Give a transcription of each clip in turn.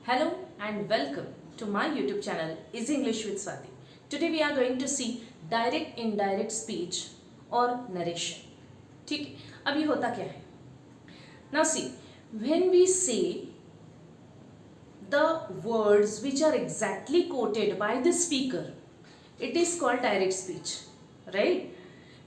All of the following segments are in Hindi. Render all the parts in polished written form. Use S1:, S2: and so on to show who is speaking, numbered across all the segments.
S1: Hello and welcome to my YouTube channel Easy English with Swati. Today we are going to see direct indirect speech or narration. ठीक है, अब ये होता क्या है? Now see, when we say the words which are exactly quoted by the speaker, it is called direct speech, right?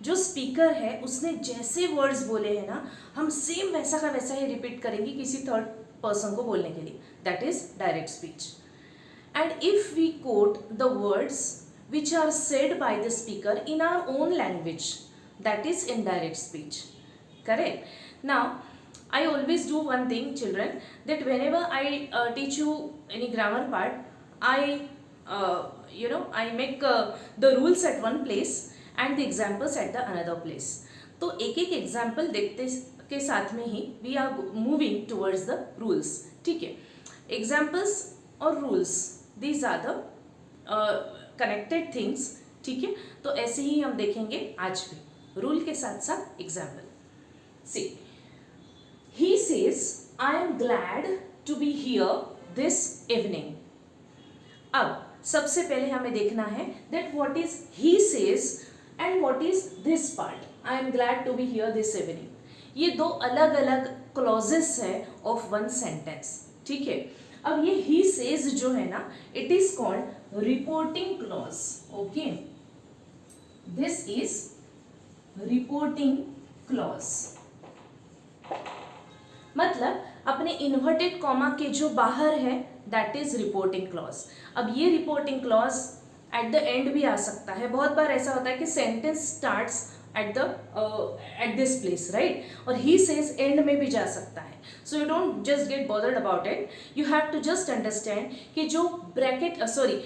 S1: जो स्पीकर है उसने जैसे वर्ड्स बोले हैं ना, हम सेम वैसा का वैसा ही रिपीट करेंगे किसी थर्ड पर्सन को बोलने के लिए. That is direct speech. And if we quote the words which are said by the speaker in our own language, that is indirect speech. Correct. Now I always do one thing, children, that whenever I teach you any grammar part, I make the rules at one place and the examples at the another place. तो एक एक एग्जाम्पल देखते के साथ में ही we are moving towards the rules. ठीक है, एग्जाम्पल्स और rules, these are the connected things. ठीक है, तो ऐसे ही हम देखेंगे आज भी, रूल के साथ साथ example. See, he says, I am glad to be here this evening. अब सबसे पहले हमें देखना है that what is he says and what is this part. I am glad to be here this evening. ये दो अलग अलग clauses है of one sentence. ठीक है, अब ये he says जो है ना, it is called reporting clause. Okay, this is reporting clause. मतलब अपने इन्वर्टेड कॉमा के जो बाहर है दैट इज रिपोर्टिंग क्लॉज. अब ये reporting clause at the end भी आ सकता है. बहुत बार ऐसा होता है कि sentence starts at this place, right, और ही सेज एंड में भी जा सकता है. So you don't just get bothered about it. You have to just understand कि जो ब्रैकेट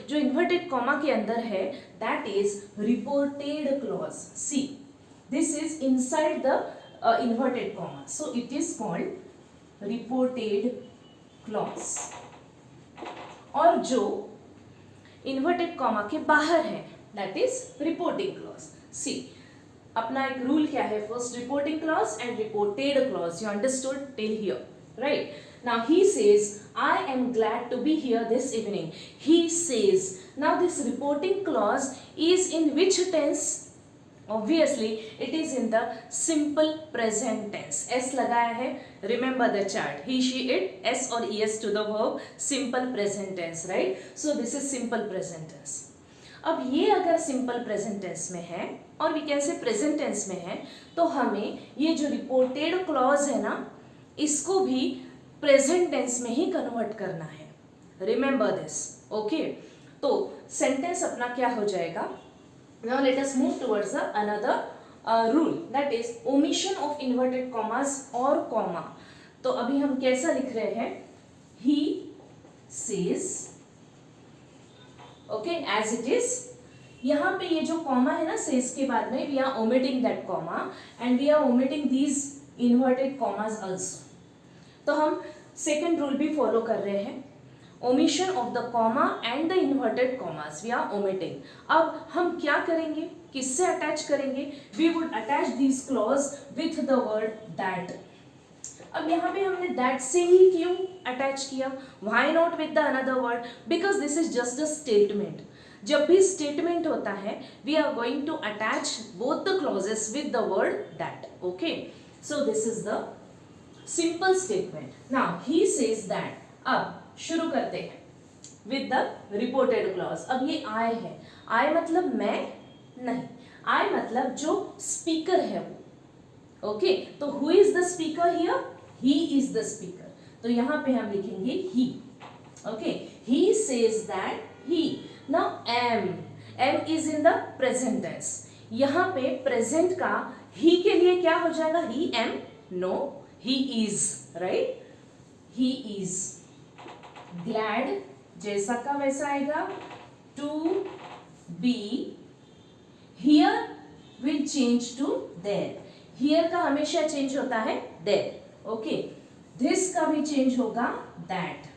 S1: जो इन्वर्टेड कॉमा के अंदर है that is reported clause. See, this is inside the inverted comma, so it is called reported clause. और जो inverted comma के बाहर है that is reporting clause. See, अपना एक रूल क्या है? First reporting clause and reported clause. You understood till here, right? Now he says, I am glad to be here this evening. He says. Now this reporting clause is in which tense? Obviously it is in the simple present tense. S लगाया है, remember the chart, he she it, s or es to the verb, simple present tense, right? So this is simple present tense. अब ये अगर simple present tense में है और we can say present tense में है, तो हमें ये जो reported clause है ना, इसको भी present tense में ही convert करना है. Remember this, okay? तो sentence अपना क्या हो जाएगा? Now let us move towards another rule, that is omission of inverted commas or comma. तो अभी हम कैसा लिख रहे हैं? He says, okay, as it is. यहाँ पे ये जो comma है ना says के बाद में, we are omitting that comma and we are omitting these inverted commas also. तो हम second rule भी follow कर रहे हैं. omission of the comma and the inverted commas we are omitting. अब हम क्या करेंगे? किससे अटैच करेंगे? we would attach these clause with the word that. अब यहाँ पे हमने that से ही क्यों अटैच किया? why not with the another word? because this is just a statement. जब भी statement होता है we are going to attach both the clauses with the word that. okay, so this is the simple statement. now he says that. अब शुरू करते हैं विद द रिपोर्टेड क्लॉज. अब ये आई है. आई मतलब मैं नहीं, आई मतलब जो स्पीकर है वो. ओके, तो who is the speaker here? He is the speaker. तो यहां पे हम लिखेंगे he. Okay, he says that he. Now am is in the present tense. यहां पे प्रेजेंट का ही के लिए क्या हो जाएगा? He am? No, he is, right. He is glad, जैसा का वैसा आएगा. to be here will change to there. here का हमेशा चेंज होता है there. okay, this का भी चेंज होगा that.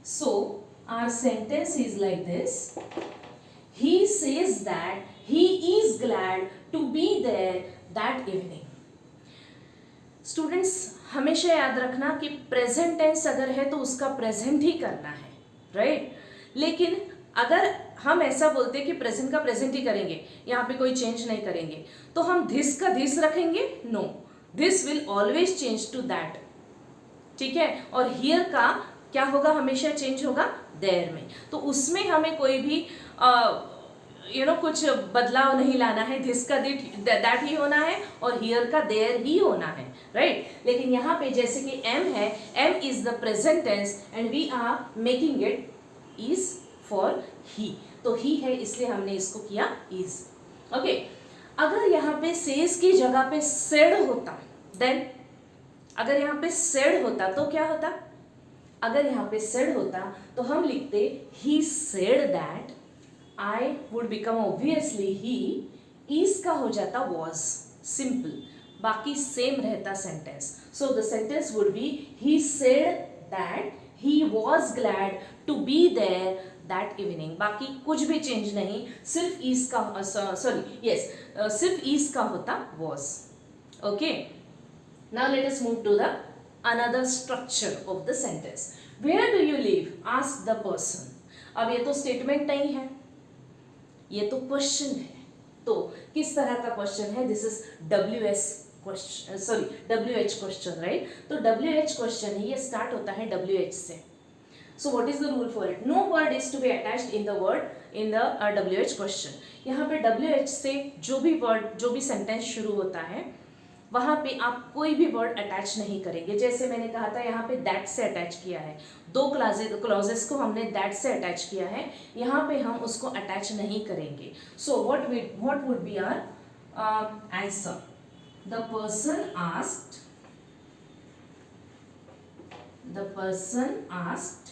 S1: so our sentence is like this. he says that he is glad to be there that evening. Students हमेशा याद रखना कि प्रेजेंट टेंस अगर है तो उसका प्रेजेंट ही करना है, राइट। लेकिन अगर हम ऐसा बोलते कि प्रेजेंट का प्रेजेंट ही करेंगे, यहाँ पे कोई चेंज नहीं करेंगे, तो हम धिस का धिस रखेंगे? No, this will always change to that, ठीक है। और हियर का क्या होगा, हमेशा चेंज होगा देयर में। तो उसमें हमें कोई भी कुछ बदलाव नहीं लाना है। दिस का दैट ही होना है और हियर का देयर ही होना है, राइट। लेकिन यहाँ पे जैसे कि एम है, am is the present tense and we are making it is for he, तो ही है इसलिए हमने इसको किया इज, ओके। अगर यहाँ पे सेज की जगह पे सेड होता, देन अगर यहाँ पे सेड होता तो क्या होता? अगर यहाँ पे सेड होता तो हम लिखते he said that, I would become obviously he, is का हो जाता वॉज, सिंपल, बाकी सेम रहता sentence. So the sentence would be he said that he was glad to be there that evening. बाकी कुछ भी चेंज नहीं, सिर्फ इज का सिर्फ इज का होता was, okay. Now let us move to the another structure of the sentence. Where do you live? Ask the person. अब ये तो स्टेटमेंट नहीं है, ये तो क्वेश्चन है। तो किस तरह का क्वेश्चन है? This is WH question, right. तो WH क्वेश्चन है, ये स्टार्ट होता है WH से। So what is the rule for it? No word is to be attached in the WH question. यहाँ पे WH से जो भी वर्ड, जो भी सेंटेंस शुरू होता है, वहाँ पे आप कोई भी वर्ड अटैच नहीं करेंगे। जैसे मैंने कहा था यहाँ पे दैट से अटैच किया है, दो क्लॉजेस को हमने दैट से अटैच किया है, यहाँ पे हम उसको अटैच नहीं करेंगे। So what would be our answer? The person asked.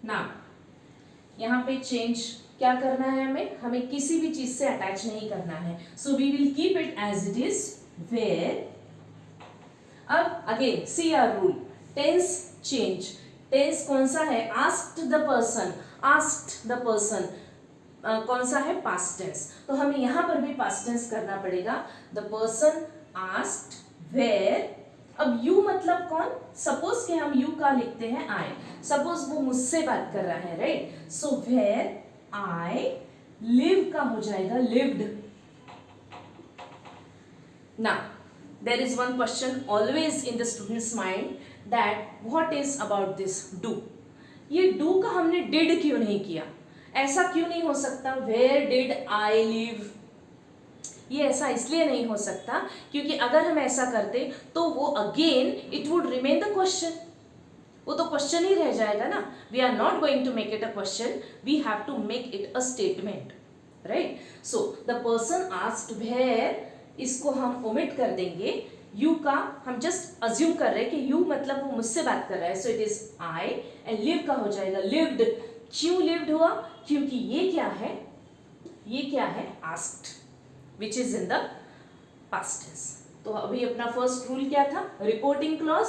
S1: Now यहाँ पे चेंज क्या करना है, हमें किसी भी चीज से अटैच नहीं करना है। So we will keep it as it is, where। अब again see our rule, tense change. Tense कौन सा है? Asked the person, asked the person कौन सा है? Past tense. तो हमें यहां पर भी पास्ट टेंस करना पड़ेगा। The person asked where. अब यू मतलब कौन? सपोज कि हम यू का लिखते हैं आई, सपोज वो मुझसे बात कर रहा है, right. So where I live का हो जाएगा lived. Now, there is one question always in the student's mind that what is about this do? ये do का हमने did क्यों नहीं किया? ऐसा क्यों नहीं हो सकता? Where did I live? ये ऐसा इसलिए नहीं हो सकता क्योंकि अगर हम ऐसा करते तो वो again it would remain the question. वो तो क्वेश्चन ही रह जाएगा ना। We are not going to make it a question. We have to make it a statement, right? So the person asked where, इसको हम ओमिट कर देंगे। यू का हम जस्ट अज्यूम कर रहे हैं कि यू मतलब वो मुझसे बात कर रहा है, so it is I. And live का हो जाएगा लिव्ड। क्यों लिव्ड हुआ? क्योंकि ये क्या है? Asked, which is in the past tense. तो अभी अपना फर्स्ट रूल क्या था? रिपोर्टिंग क्लॉज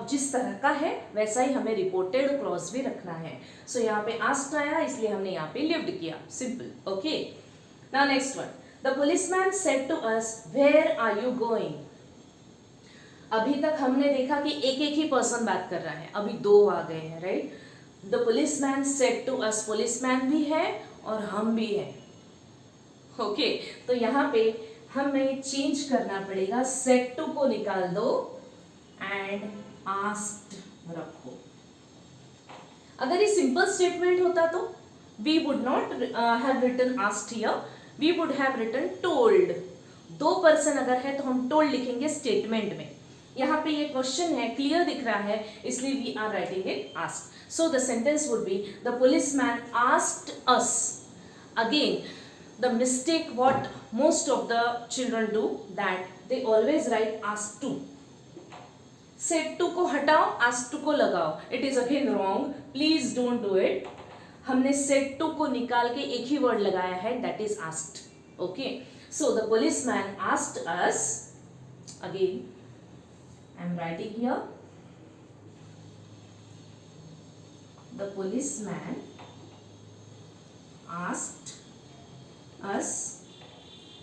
S1: जिस तरह का है वैसा ही हमें रिपोर्टेड क्लॉज भी रखना है। सो यहाँ पे आस्क्ड आया इसलिए हमने यहाँ पे लिव्ड किया, simple, okay. Now next one, The policeman said to us, "Where are you going?" अभी तक हमने देखा कि एक ही पर्सन बात कर रहा है, अभी दो आ गए हैं, right. The policeman said to us, policeman भी है और हम भी हैं, ओके। तो यहाँ पे हमें चेंज करना पड़ेगा, said to को निकाल दो एंड asked रखो। अगर ये सिंपल स्टेटमेंट होता तो we would not have written asked here, we would have written told। दो पर्सन अगर है तो हम told लिखेंगे स्टेटमेंट में। यहाँ पे ये क्वेश्चन है, क्लियर दिख रहा है, इसलिए we are writing it asked। So the sentence would be the policeman asked us। Again, the mistake what most of the children do that they always write asked to। said to को हटाओ, asked to को लगाओ, it is again wrong, please don't do it। हमने said to को निकाल के एक ही वर्ड लगाया है, that is asked, okay। So the policeman asked us, again I am writing here, the policeman asked us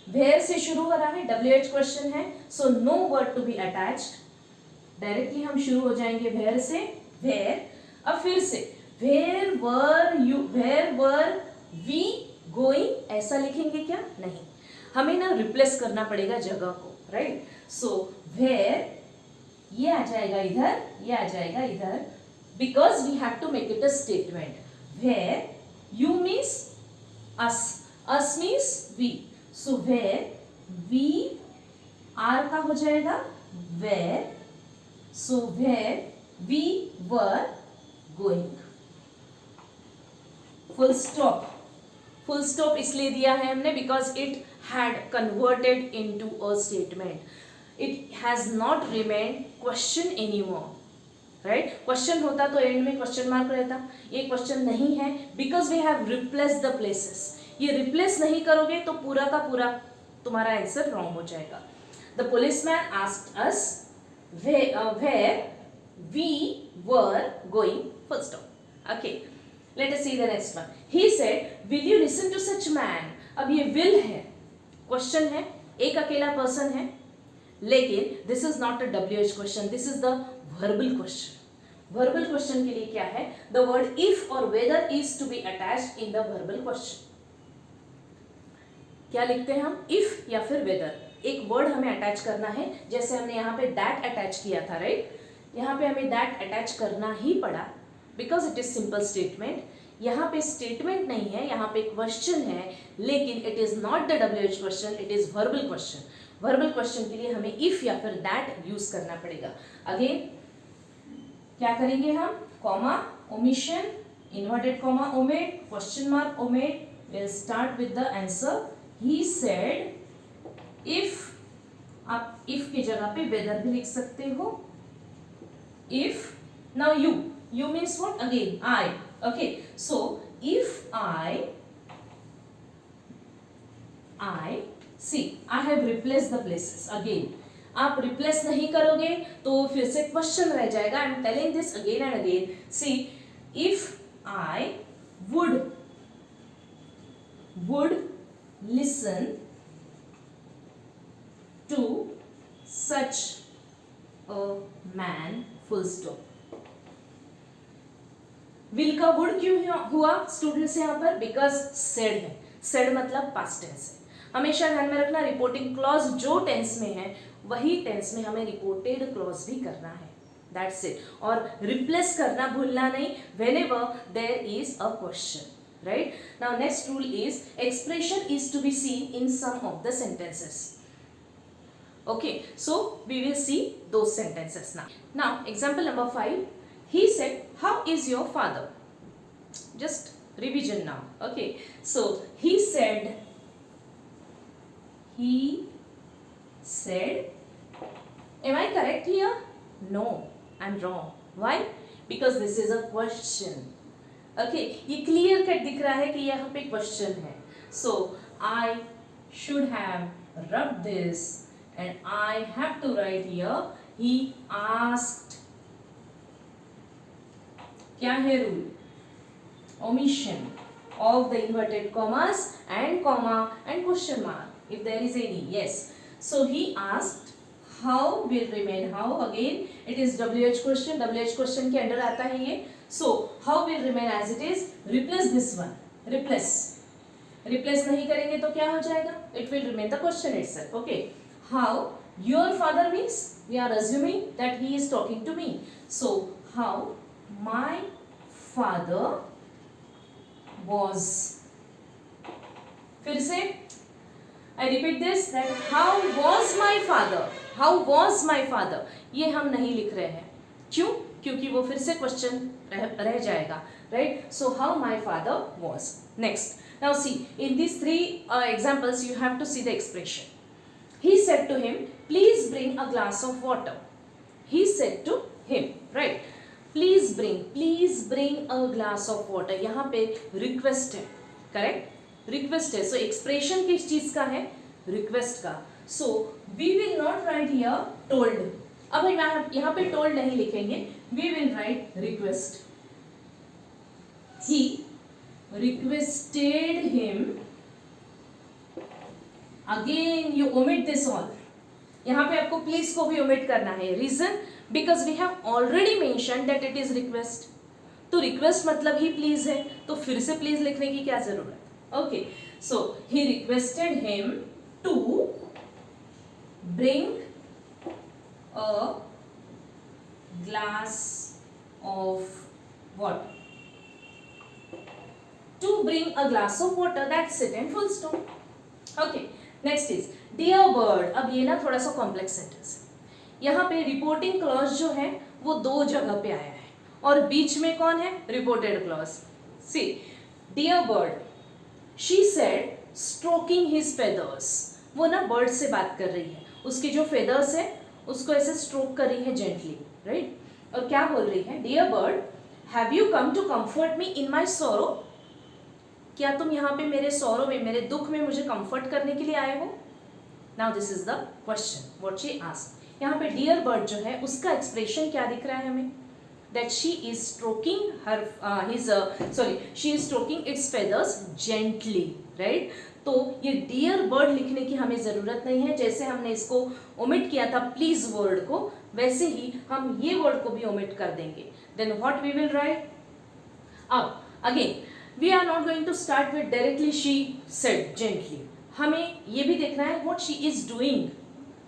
S1: where से शुरू हो रहा है, WH क्वेश्चन है, so no word to be attached. Directly हम शुरू हो जाएंगे वेयर से, वेयर। अब फिर से वेयर वर वी गोइंग ऐसा लिखेंगे क्या? नहीं, हमें ना रिप्लेस करना पड़ेगा जगह को, राइट। सो वेयर ये आ जाएगा इधर, ये आ जाएगा इधर, because we have to make it a statement. Where you means us, us means we, so where we are का हो जाएगा where, so where we were going. Full stop, full stop इसलिए दिया है हमने because it had converted into a statement. It has not remained question anymore, right? Question होता तो एंड में क्वेश्चन मार्क रहता, ये क्वेश्चन नहीं है because we have replaced the places. ये रिप्लेस नहीं करोगे तो पूरा का पूरा तुम्हारा आंसर रॉन्ग हो जाएगा। The policeman asked us where we were going, full stop. Okay, let us see the next one. He said, will you listen to such man? अब ये will है, क्वेश्चन है, एक अकेला पर्सन है, लेकिन this is not a WH question, this is the verbal question. Verbal question के लिए क्या है? द वर्ड इफ और whether is to be attached in the verbal question. क्या लिखते हैं हम? इफ या फिर वेदर, एक वर्ड हमें अटैच करना है, जैसे हमने यहाँ पे दैट अटैच किया था, राइट। यहाँ पे हमें दैट अटैच करना ही पड़ा because it is simple statement. यहाँ पे स्टेटमेंट नहीं है, यहाँ पे क्वेश्चन है, लेकिन it is not the WH question, it is verbal question. Verbal question के लिए हमें इफ या फिर दैट यूज करना पड़ेगा। अगेन क्या करेंगे हम? Comma, omission, inverted comma omit, question mark omit, will start with the answer. He said if, आप इफ की जगह पे वेदर भी लिख सकते हो। If, now you means what? Again I. Okay, so if I see, I have replaced the places. Again आप रिप्लेस नहीं करोगे तो फिर से क्वेश्चन रह जाएगा। I am telling this again and again. See, if I would listen to such a man, full stop. Will का वुड क्यों हुआ स्टूडेंट्स यहाँ पर? बिकॉज सेड है, सेड मतलब पास्ट टेंस है। हमेशा ध्यान में रखना, रिपोर्टिंग क्लॉज जो टेंस में है वही टेंस में हमें रिपोर्टेड क्लॉज भी करना है, दैट्स इट। और रिप्लेस करना भूलना नहीं whenever there is a question, right. Now next rule is expression is to be seen in some of the sentences. Okay, so we will see those sentences now. Now, example number 5. He said, how is your father? Just revision now. Okay, so he said, am I correct here? No, I'm wrong. Why? Because this is a question. Okay, ये clear cut दिख रहा है कि यहाँ पे question है. So I should have rubbed this and I have to write here, he asked. क्या है rule? Omission of the inverted commas and comma and question mark if there is any. Yes, so he asked, how will remain, how again it is WH question, WH question के अंडर आता है ये. So how will remain as it is, replace this one, replace नहीं करेंगे तो क्या हो जाएगा? It will remain the question itself. Okay, how your father means we are assuming that he is talking to me. So how my father was. फिर से I repeat this, that how was my father, how was my father, ये हम नहीं लिख रहे हैं. क्यों? क्योंकि वो फिर से क्वेश्चन रह जाएगा, right? So how my father was. Next, now see, in these three examples you have to see the expression. He said to him, please bring a glass of water. He said to him, right? Please bring a glass of water. यहाँ पे request है, correct? Request है. So expression किस चीज का है? Request का. So we will not write here told. अब हम यहाँ पे told नहीं लिखेंगे. We will write request. He requested him again you omit this all, यहाँ पे आपको प्लीज को भी ओमिट करना है. Reason because we have already mention that it is request. तो रिक्वेस्ट मतलब ही प्लीज है, तो फिर से प्लीज लिखने की क्या जरूरत. Okay, so he requested him to bring a glass of water. To bring a glass of water, that's it and full stop. Okay, next is dear bird. अब ये ना थोड़ा सा कॉम्प्लेक्स सेंटेंस है. यहाँ पे रिपोर्टिंग क्लॉज जो है वो दो जगह पे आया है और बीच में कौन है, reported clause. See, dear bird, she said stroking his feathers. वो ना बर्ड से बात कर रही है, उसके जो फेदर्स है उसको ऐसे स्ट्रोक कर रही है जेंटली, राइट. और क्या बोल रही है, dear bird have you come to comfort me in my sorrow. क्या तुम यहाँ पे मेरे सौरों में, मेरे दुख में मुझे कंफर्ट करने के लिए आए हो. Now this is the question what she asked. यहाँ पे डियर बर्ड जो है उसका एक्सप्रेशन क्या दिख रहा है हमें, that she is stroking her she is stroking it's feathers gently, right. तो ये डियर बर्ड लिखने की हमें जरूरत नहीं है. जैसे हमने इसको ओमिट किया था प्लीज वर्ड को, वैसे ही हम ये वर्ड को भी ओमिट कर देंगे. Then what we will write. अब again we are not going to start with directly she said gently. हमें ये भी देखना है what she is doing,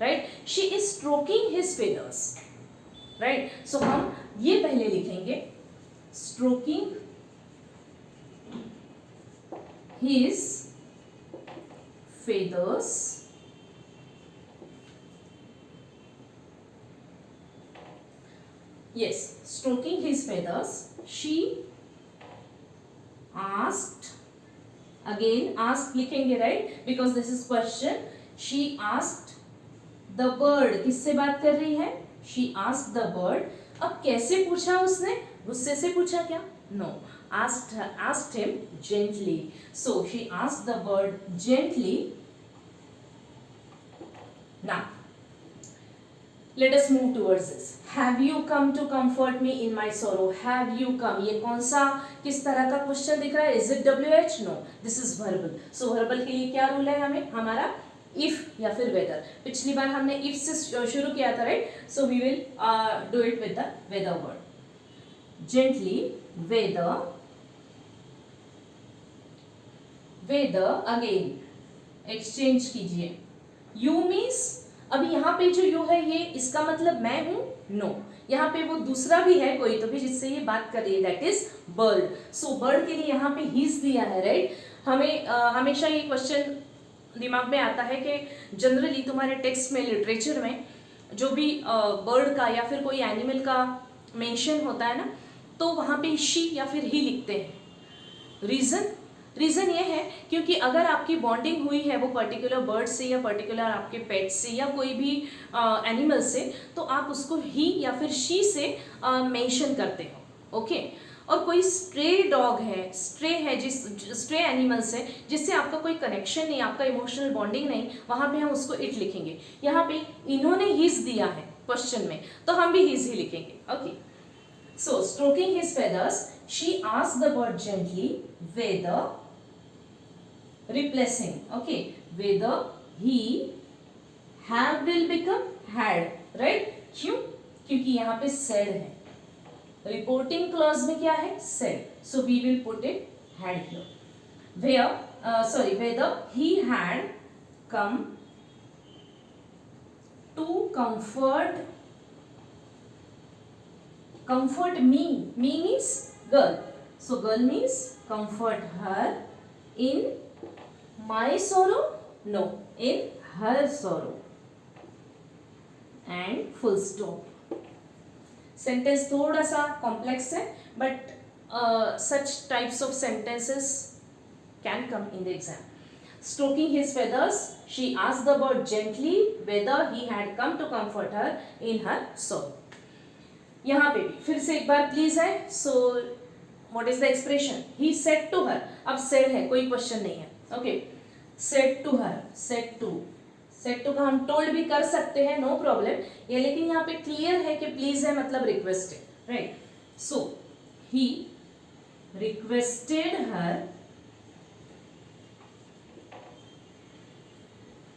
S1: right. she is stroking his feathers, right. so हम ये पहले लिखेंगे stroking his feathers. yes, stroking his feathers. she asked, again asked लिखेंगे, right, because this is question. she asked the bird, किससे बात कर रही है, she asked the bird. अब कैसे पूछा उसने, गुस्से से पूछा क्या, no, asked him gently. so she asked the bird gently. now let us move towards this. have you come to comfort me in my sorrow. have you come, ये कौन सा, किस तरह का क्वेश्चन दिख रहा है, is it WH, no, this is verbal. so verbal के लिए क्या रूल है हमें, हमारा if या फिर whether. पिछली बार हमने if से शुरू किया था, right. so we will do it with the whether word. gently, whether, again exchange कीजिए. you means, अभी यहाँ पे जो यू है ये इसका मतलब मैं हूं, नो. यहाँ पे वो दूसरा भी है कोई तो भी जिससे ये बात कर रही है, that is bird. So bird के लिए यहाँ पे हीज दिया है, राइट. हमें हमेशा ये क्वेश्चन दिमाग में आता है कि जनरली तुम्हारे टेक्स्ट में, लिटरेचर में जो भी बर्ड का या फिर कोई एनिमल का मेंशन होता है ना, तो वहाँ पे शी या फिर ही लिखते हैं. रीज़न ये है क्योंकि अगर आपकी बॉन्डिंग हुई है वो पर्टिकुलर बर्ड से या पर्टिकुलर आपके पेट से या कोई भी एनिमल से, तो आप उसको ही या फिर शी से मेंशन करते हो, ओके. और कोई स्ट्रे डॉग है, स्ट्रे एनिमल्स है जिससे आपका कोई कनेक्शन नहीं, आपका इमोशनल बॉन्डिंग नहीं, वहाँ पे हम उसको इट लिखेंगे. यहाँ पे इन्होंने हिज दिया है क्वेश्चन में, तो हम भी हिज ही लिखेंगे, okay. So stroking his feathers, she asked the bird gently whether, replacing, okay, whether he have will become had, right. क्यों, क्योंकि यहाँ पे said है, रिपोर्टिंग क्लॉज में क्या है, said, so we will put it had here. whether he had come to comfort me means girl, so girl means comfort her in my sorrow, no, in her sorrow, and full stop. Sentence थोड़ा सा कॉम्प्लेक्स है, but such types of sentences can come in the exam. Stroking his feathers, she asked the bird gently whether he had come to comfort her in her sorrow. यहाँ पे भी फिर से एक बार प्लीज है. so what is the expression, he said to her. अब said है, कोई क्वेश्चन नहीं है, okay. said to her, said to का हम told भी कर सकते हैं, नो प्रॉब्लम ये, लेकिन यहाँ पे क्लियर है कि प्लीज है मतलब रिक्वेस्ट है, right. So he requested her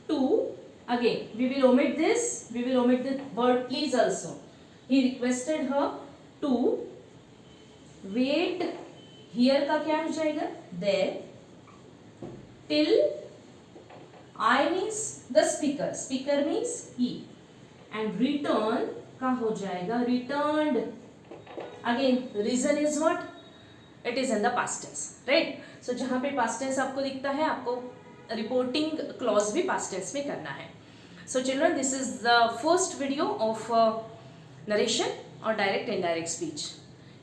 S1: to, again we will omit this, we will omit the word please also. He requested her to wait, here का क्या हो जाएगा, there, till I means the speaker, speaker means he, and return का हो जाएगा returned. Again reason is what, it is in the past tense, right? So जहाँ पे past tense आपको दिखता है, आपको reporting clause भी past tense में करना है. So children, this is the first video of narration or direct indirect speech.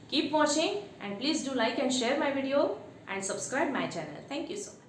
S1: Keep watching and please do like and share my video and subscribe my channel. Thank you so much.